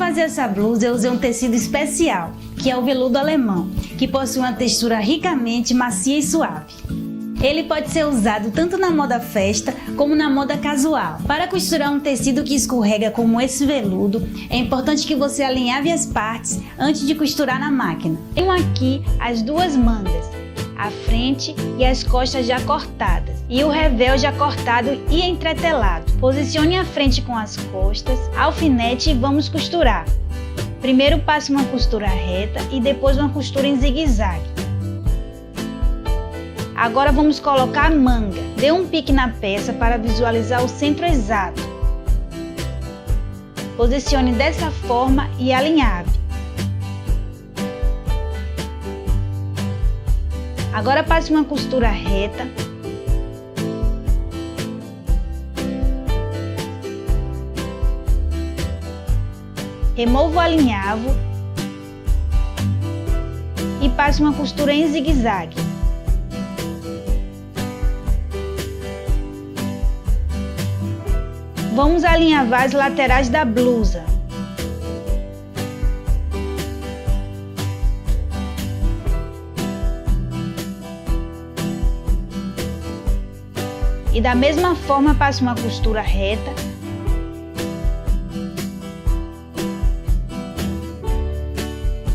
fazer essa blusa eu usei um tecido especial, que é o veludo alemão, que possui uma textura ricamente macia e suave. Ele pode ser usado tanto na moda festa como na moda casual. Para costurar um tecido que escorrega como esse veludo, é importante que você alinhave as partes antes de costurar na máquina. Tenho aqui as duas mangas, a frente e as costas já cortadas e o revel já cortado e entretelado. Posicione a frente com as costas, alfinete e vamos costurar. Primeiro passe uma costura reta e depois uma costura em zigue-zague. Agora vamos colocar a manga. Dê um pique na peça para visualizar o centro exato. Posicione dessa forma e alinhave. Agora passe uma costura reta. Remova o alinhavo e passe uma costura em zigue-zague. Vamos alinhavar as laterais da blusa. E da mesma forma passe uma costura reta.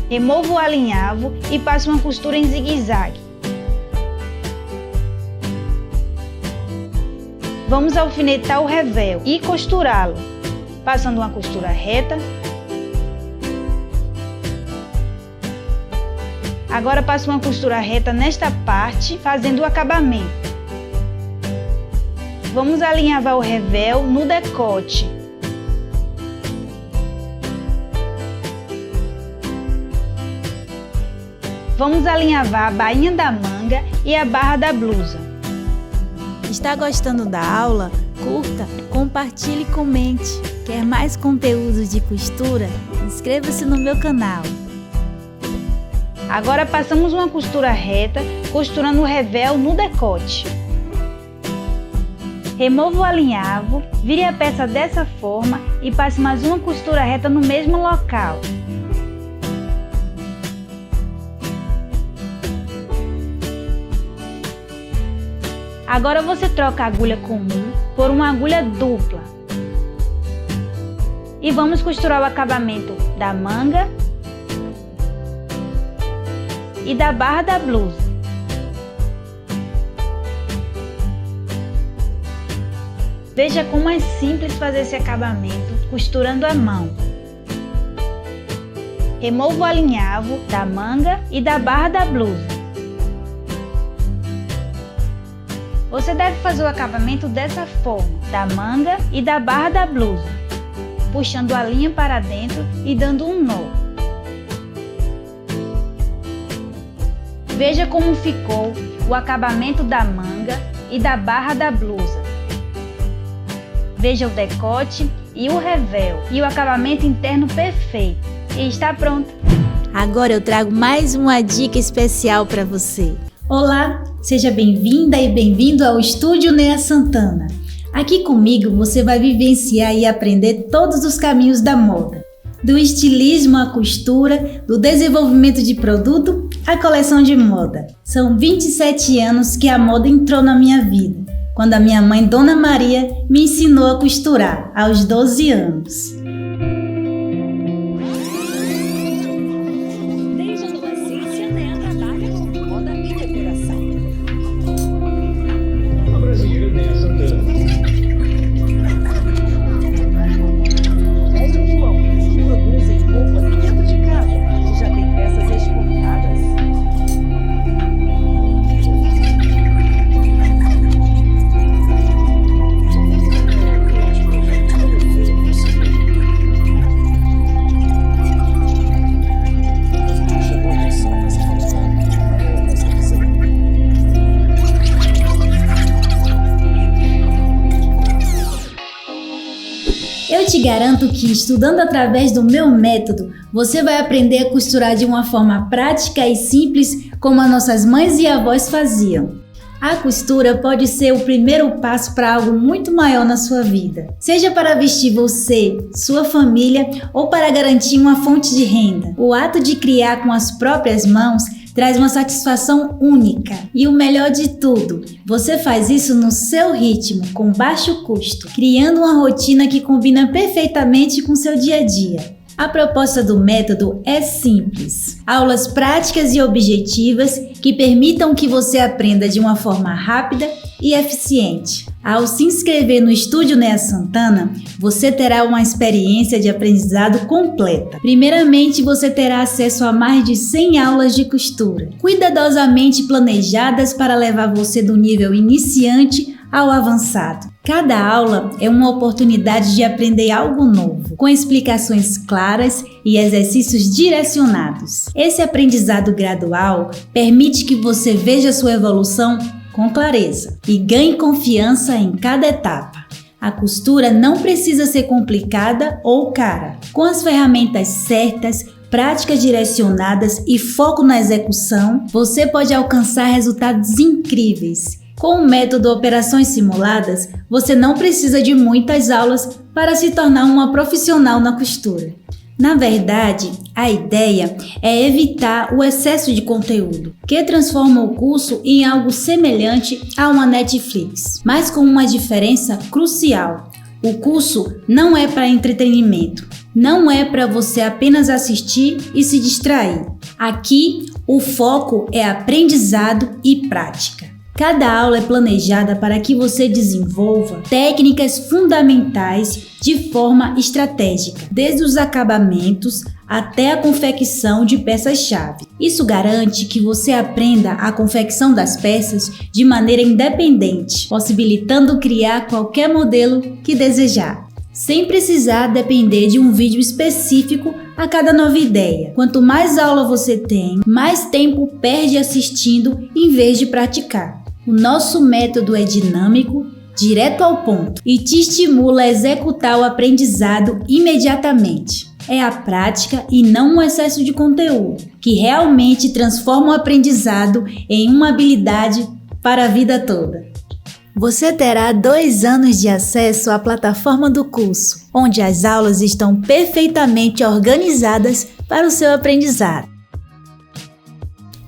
Remova o alinhavo e passe uma costura em zigue-zague. Vamos alfinetar o revel e costurá-lo, passando uma costura reta. Agora passe uma costura reta nesta parte, fazendo o acabamento. Vamos alinhavar o revel no decote. Vamos alinhavar a bainha da manga e a barra da blusa. Está gostando da aula? Curta, compartilhe e comente. Quer mais conteúdos de costura? Inscreva-se no meu canal. Agora passamos uma costura reta, costurando o revel no decote. Remova o alinhavo, vire a peça dessa forma e passe mais uma costura reta no mesmo local. Agora você troca a agulha comum por uma agulha dupla. E vamos costurar o acabamento da manga e da barra da blusa. Veja como é simples fazer esse acabamento costurando à mão. Remova o alinhavo da manga e da barra da blusa. Você deve fazer o acabamento dessa forma, da manga e da barra da blusa, puxando a linha para dentro e dando um nó. Veja como ficou o acabamento da manga e da barra da blusa. Veja o decote e o revel e o acabamento interno perfeito. E está pronto! Agora eu trago mais uma dica especial para você. Olá, seja bem-vinda e bem-vindo ao Estúdio Nea Santana. Aqui comigo você vai vivenciar e aprender todos os caminhos da moda, do estilismo à costura, do desenvolvimento de produto à coleção de moda. São 27 anos que a moda entrou na minha vida, quando a minha mãe, Dona Maria, me ensinou a costurar aos 12 anos. Eu te garanto que, estudando através do meu método, você vai aprender a costurar de uma forma prática e simples, como as nossas mães e avós faziam. A costura pode ser o primeiro passo para algo muito maior na sua vida, seja para vestir você, sua família ou para garantir uma fonte de renda. O ato de criar com as próprias mãos traz uma satisfação única. E o melhor de tudo, você faz isso no seu ritmo, com baixo custo, criando uma rotina que combina perfeitamente com seu dia a dia. A proposta do método é simples. Aulas práticas e objetivas que permitam que você aprenda de uma forma rápida e eficiente. Ao se inscrever no Estúdio Nea Santana, você terá uma experiência de aprendizado completa. Primeiramente, você terá acesso a mais de 100 aulas de costura, cuidadosamente planejadas para levar você do nível iniciante ao avançado. Cada aula é uma oportunidade de aprender algo novo, com explicações claras e exercícios direcionados. Esse aprendizado gradual permite que você veja sua evolução com clareza e ganhe confiança em cada etapa. A costura não precisa ser complicada ou cara. Com as ferramentas certas, práticas direcionadas e foco na execução, você pode alcançar resultados incríveis. Com o método Operações Simuladas, você não precisa de muitas aulas para se tornar uma profissional na costura. Na verdade, a ideia é evitar o excesso de conteúdo, que transforma o curso em algo semelhante a uma Netflix, mas com uma diferença crucial. O curso não é para entretenimento, não é para você apenas assistir e se distrair. Aqui, o foco é aprendizado e prática. Cada aula é planejada para que você desenvolva técnicas fundamentais de forma estratégica, desde os acabamentos até a confecção de peças-chave. Isso garante que você aprenda a confecção das peças de maneira independente, possibilitando criar qualquer modelo que desejar, sem precisar depender de um vídeo específico a cada nova ideia. Quanto mais aula você tem, mais tempo perde assistindo em vez de praticar. O nosso método é dinâmico, direto ao ponto e te estimula a executar o aprendizado imediatamente. É a prática e não um excesso de conteúdo que realmente transforma o aprendizado em uma habilidade para a vida toda. Você terá 2 anos de acesso à plataforma do curso, onde as aulas estão perfeitamente organizadas para o seu aprendizado.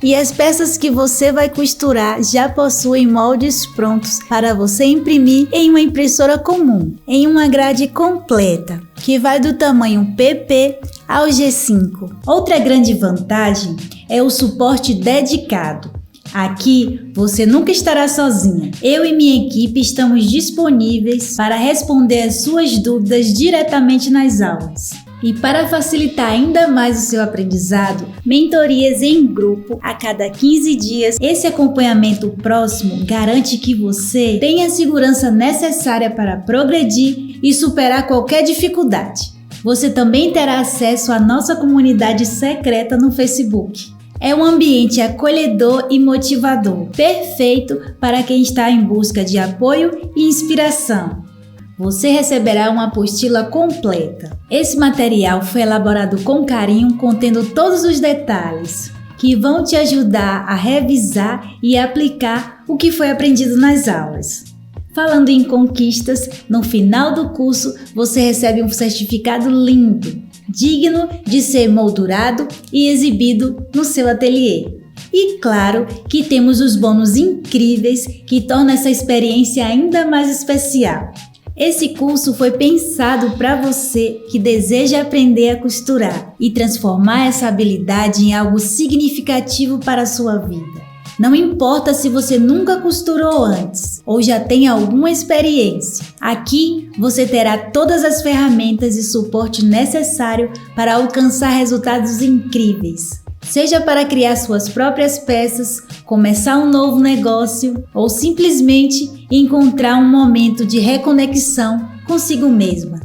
E as peças que você vai costurar já possuem moldes prontos para você imprimir em uma impressora comum, em uma grade completa, que vai do tamanho PP ao G5. Outra grande vantagem é o suporte dedicado. Aqui você nunca estará sozinha. Eu e minha equipe estamos disponíveis para responder as suas dúvidas diretamente nas aulas. E para facilitar ainda mais o seu aprendizado, mentorias em grupo a cada 15 dias. Esse acompanhamento próximo garante que você tenha a segurança necessária para progredir e superar qualquer dificuldade. Você também terá acesso à nossa comunidade secreta no Facebook. É um ambiente acolhedor e motivador, perfeito para quem está em busca de apoio e inspiração. Você receberá uma apostila completa. Esse material foi elaborado com carinho, contendo todos os detalhes que vão te ajudar a revisar e aplicar o que foi aprendido nas aulas. Falando em conquistas, no final do curso você recebe um certificado lindo, digno de ser moldurado e exibido no seu ateliê. E claro que temos os bônus incríveis que tornam essa experiência ainda mais especial. Esse curso foi pensado para você que deseja aprender a costurar e transformar essa habilidade em algo significativo para a sua vida. Não importa se você nunca costurou antes ou já tem alguma experiência, aqui você terá todas as ferramentas e suporte necessário para alcançar resultados incríveis. Seja para criar suas próprias peças, começar um novo negócio ou simplesmente encontrar um momento de reconexão consigo mesma.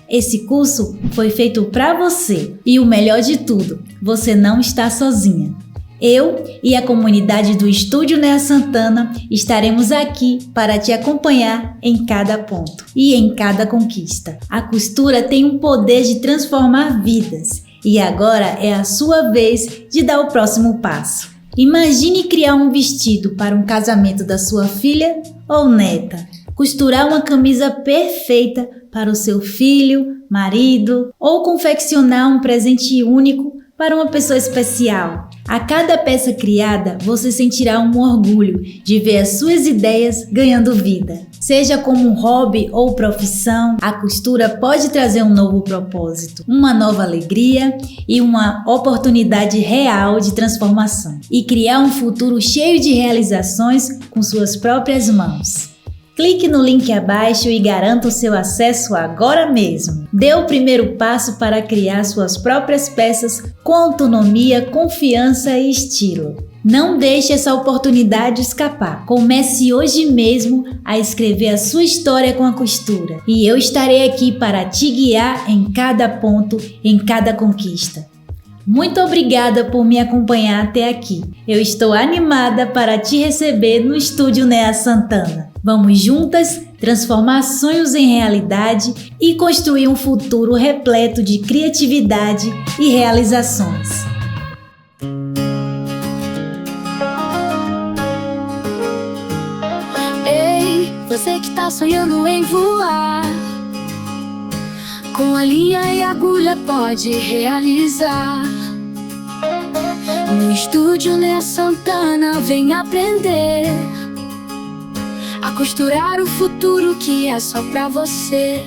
Esse curso foi feito para você e o melhor de tudo, você não está sozinha. Eu e a comunidade do Estúdio Nea Santana estaremos aqui para te acompanhar em cada ponto e em cada conquista. A costura tem um poder de transformar vidas e agora é a sua vez de dar o próximo passo. Imagine criar um vestido para um casamento da sua filha ou neta. Costurar uma camisa perfeita para o seu filho, marido ou confeccionar um presente único para uma pessoa especial. A cada peça criada, você sentirá um orgulho de ver as suas ideias ganhando vida. Seja como um hobby ou profissão, a costura pode trazer um novo propósito, uma nova alegria e uma oportunidade real de transformação e criar um futuro cheio de realizações com suas próprias mãos. Clique no link abaixo e garanta o seu acesso agora mesmo. Dê o primeiro passo para criar suas próprias peças com autonomia, confiança e estilo. Não deixe essa oportunidade escapar. Comece hoje mesmo a escrever a sua história com a costura. E eu estarei aqui para te guiar em cada ponto, em cada conquista. Muito obrigada por me acompanhar até aqui. Eu estou animada para te receber no Estúdio Nea Santana. Vamos juntas transformar sonhos em realidade e construir um futuro repleto de criatividade e realizações. Ei, você que tá sonhando em voar, com a linha e agulha pode realizar. No Estúdio Nea Santana vem aprender a costurar o futuro que é só pra você.